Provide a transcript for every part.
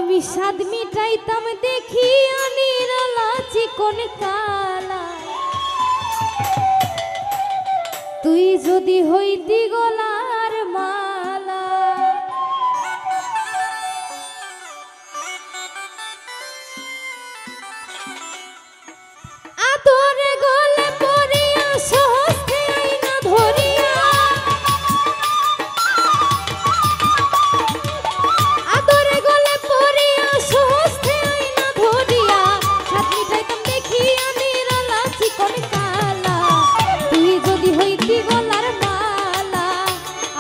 আমি স্বাদ মিটাইতাম দেখিয়া নিরালা চিকন কালা, তুই যদি হইতি গলার মালা। আদরে গলে পড়িয়া সহস্তে আইনা ধরিয়া, আদরে গলে পড়িয়া সহস্তে আইনা ধরিয়া, স্বাদ মিটাইতাম দেখিয়া নিরালা চিকন কালা, তুই যদি হইতি গলার মালা,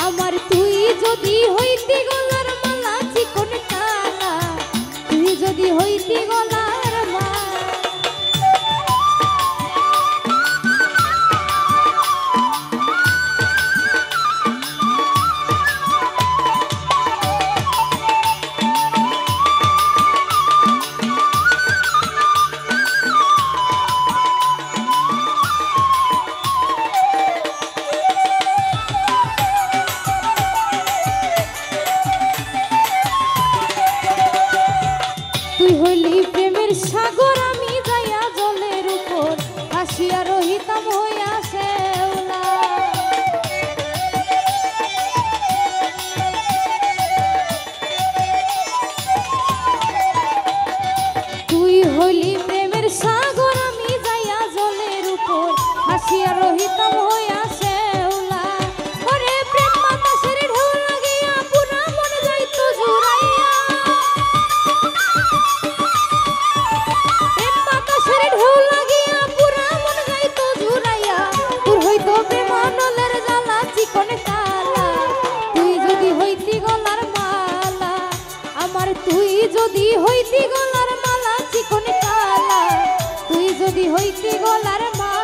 আমার তুই যদি হইতি গলার মালা চিকন কালা, তুই যদি হইতি গলার মালা। তুই হইলি প্রেমের সাগর, আমি যাইয়া জলের উপর ভাসিয়া রহিতাম হইয়া শেওলা। তুই হইলি প্রেমের সাগর, আমি যাইয়া জলের উপর ভাসিয়া রহিতাম হইয়া শেওলা। ওরে প্রেম বাতাসের ঢেউ লাগিয়া পুরা মন যাইতো জুড়াইয়া, ঢেউ লাগিয়া পুরা মন যাইতো জুড়াইয়া, তোর হইতো প্রেমানলের জ্বালা চিকন কালা, তুই যদি হইতি গলার মালা, আমার তুই যদি হইতি গলার মালা চিকন কালা, তুই যদি হইতি গলার মালা।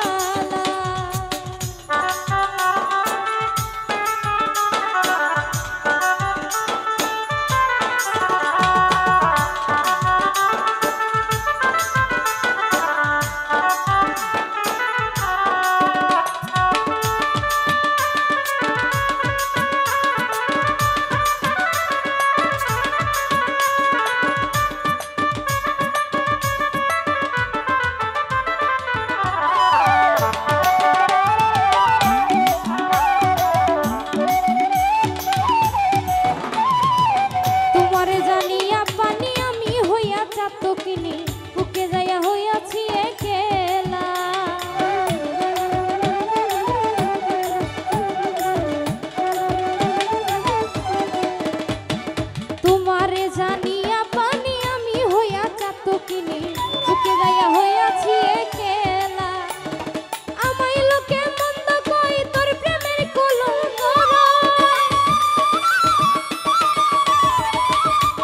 বুকে যাইয়া হইয়াছি একলা, তোমারে জানিয়া পানি আমি হইয়া চাতকিনি, বুকে যাইয়া হইয়াছি একলা। আমায় লোকে মন্দ কই তোর প্রেমের কলঙ্ক,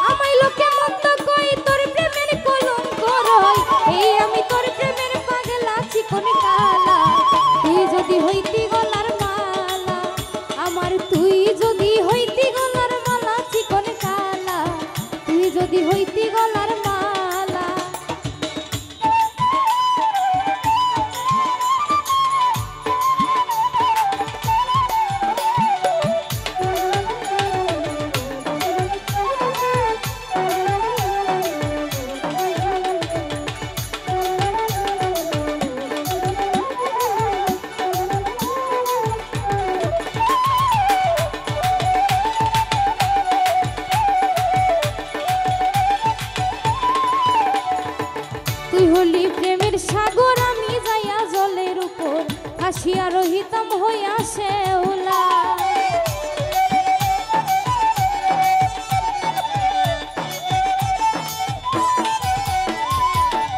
আমায় লোকে মন্দ কই তোর প্রেমের কলঙ্ক রয়, এই আমি তোর প্রেমের পাগলা চিকন কালা, তুই যদি হইতি গলার মালা, আমার তুই যদি হইতি গলার মালা চিকন কালা, তুই যদি হইতি গলার মালা। তুই হলি প্রেমের সাগর, আমি যাইয়া জলের উপর ভাসিয়া রহিতাম হইয়া শেওলা।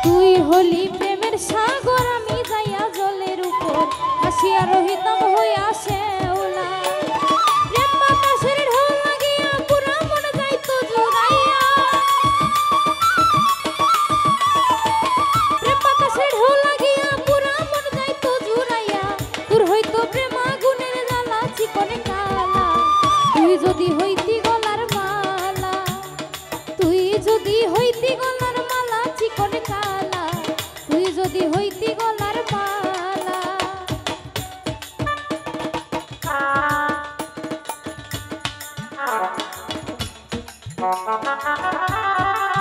তুই হলি প্রেমের সাগর, আমি যাইয়া জলের উপর ভাসিয়া রহিতাম হইয়া শেওলা। প্রেম বাতাসের ঢেউ লাগিয়া পুরা মন যাইতো জুড়াইয়া, ঢেউ লাগিয়া পুরা মন যাইতো জুড়াইয়া, তোর হইতো প্রেম আগুনের জ্বালা চিকন কালা, তুই যদি হইতি গলার মালা, তুই যদি হইতি গলার মালা চিকন কালা, তুই যদি হইতি গলার মালা। Thank you.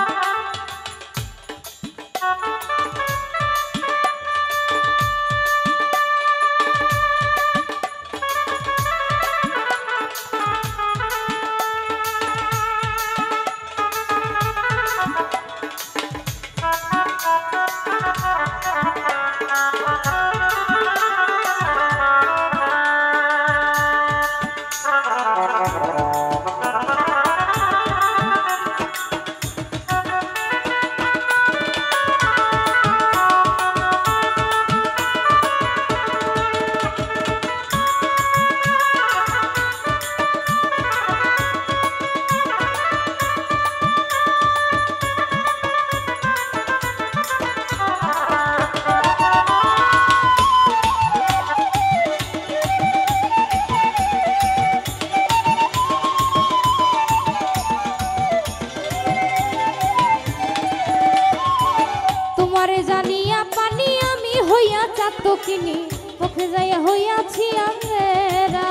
তোমারে জানিয়া পানি আমি হইয়া চাত কিনি তোকে যাইয়া হইয়াছি আন্দেরা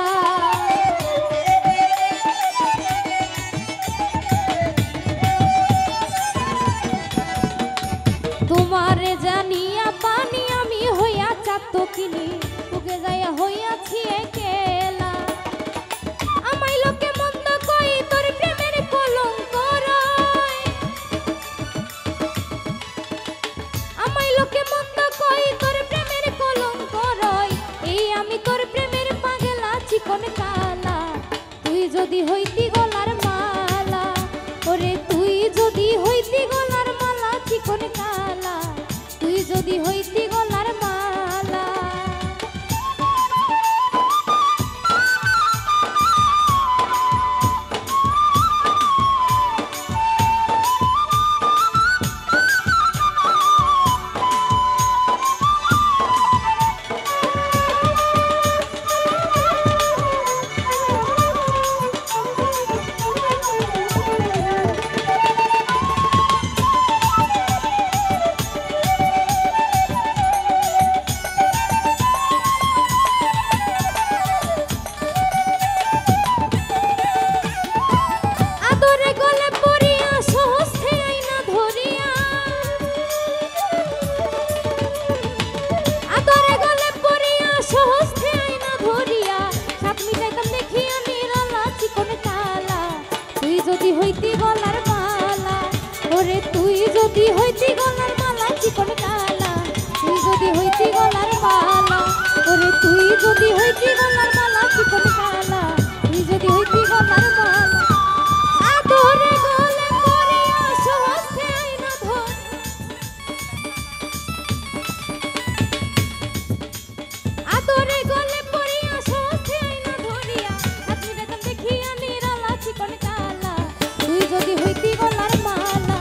তোমারে জানিয়া পানি আমি হইয়া চাত কিনি তোকে যাইয়া হইয়াছি একেলা আমায় লোকে মন্দ কই তোর প্রেমের কলঙ্ক রয় আমায় লোকে মন্দ কই তোর প্রেমের কলঙ্ক রয় এই আমি তোর প্রেমের পাগলা চিকন কালা তুই যদি হইতি গলার মালা ওরে তুই যদি হইতি গলার মালা চিকন কালা তুই যদি হইতি গলার মালা যদি হইতি গলার মালা ওরে তুই যদি হইতি গলার মালা চিকন কালা তুই যদি হইতি গলার মালা ওরে তুই যদি হইতি গলার মালা চিকন কালা তুই যদি হইতি গলার মালা আদরে গলে পড়িয়া সহস্তে আইনা ধর আদরে গলে পড়িয়া সহস্তে আইনা ধরিয়া আপনি দেখেন দেখিয়া নিরালা চিকন কালা তুই যদি হইতি গলার মালা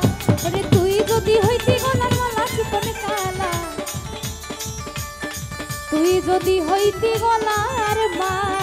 ওরে তুই যদি হইতি গলার মালা চিকন কালা তুই যদি হইতি গলার মালা